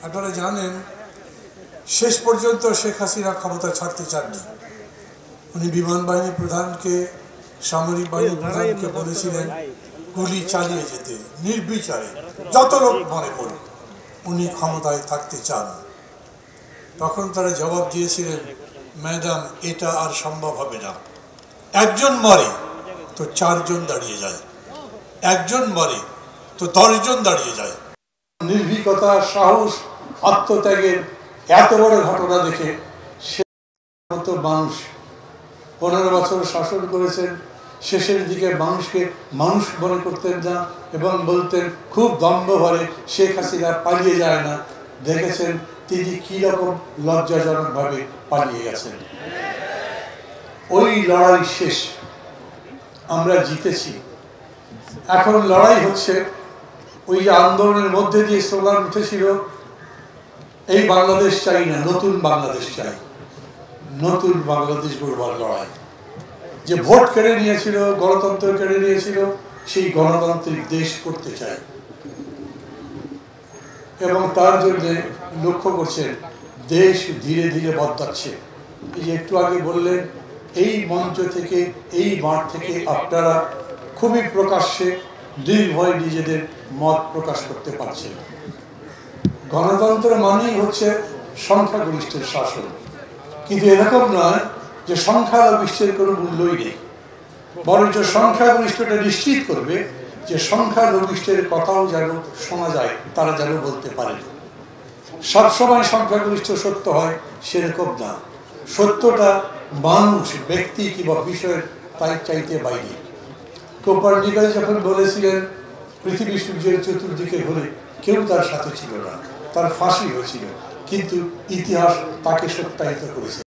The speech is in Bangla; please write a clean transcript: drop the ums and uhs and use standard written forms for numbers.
আপনারা জানেন শেষ পর্যন্ত শেখ হাসিনা ক্ষমতা ছাড়তে চাননি। উনি বিমান বাহিনী প্রধানকে, সামরিক বাহিনী প্রধানকে বলেছিলেন গুলি চালিয়ে যেতে নির্বিচারে, যত লোক মনে করুন উনি ক্ষমতায় থাকতে চান। তখন তারা জবাব দিয়েছিলেন, ম্যাডাম এটা আর সম্ভব হবে না। একজন মরে তো 4 জন দাঁড়িয়ে যায়, একজন মরে তো 10 জন দাঁড়িয়ে যায়। নির্ভীকতা, সাহস, আত্মত্যাগের এত বড় ঘটনা দেখে সে মতো মানুষ 15 বছর শাসন করেছেন। শেষের দিকে মানুষকে মানুষ মনে করতেন না এবং বলতেন খুব দম্ভ ভরে শেখ হাসিনা পালিয়ে যায় না। দেখেছেন তিনি কি রকম লজ্জাজনকভাবে পালিয়ে গেছেন। ওই লড়াই শেষ, আমরা জিতেছি। এখন লড়াই হচ্ছে ওই যে আন্দোলনের মধ্যে দিয়ে স্লোগান উঠেছিল, এই বাংলাদেশ চাই না, নতুন বাংলাদেশ চাই। নতুন বাংলাদেশ গড়বার লড়াই। যে ভোট কেড়ে নিয়েছিল, গণতন্ত্র কেড়ে নিয়েছিল, সেই গণতান্ত্রিক দেশ করতে চাই। এবং তার জন্য লক্ষ্য করছেন দেশ ধীরে ধীরে বদলাচ্ছে। এই যে একটু আগে বললেন, এই মঞ্চ থেকে, এই মাঠ থেকে আপনারা খুবই প্রকাশ্যে নির্ভয় নিজেদের মত প্রকাশ করতে পারছেন। গণতন্ত্র মানেই হচ্ছে সংখ্যাগরিষ্ঠের শাসন, কিন্তু এরকম নয় যে সংখ্যালঘিষ্ঠের কোনো মূল্যই নেই। বরঞ্চ সংখ্যাগরিষ্ঠটা নিশ্চিত করবে যে সংখ্যালঘিষ্ঠের কথাও যেন শোনা যায়, তারা যেন বলতে পারে। সবসময় সংখ্যাগরিষ্ঠ সত্য হয় সেরকম না। সত্যটা মানুষ, ব্যক্তি কিংবা বিষয়ের তাই চাইতে বাইরে। কোপার্নিকাস যখন বলেছিলেন পৃথিবী সূর্যের চতুর্দিকে ঘুরে, কেউ তার সাথে ছিল না, তার ফাঁসি হয়েছিল, কিন্তু ইতিহাস তাকে সত্যায়িত করেছে।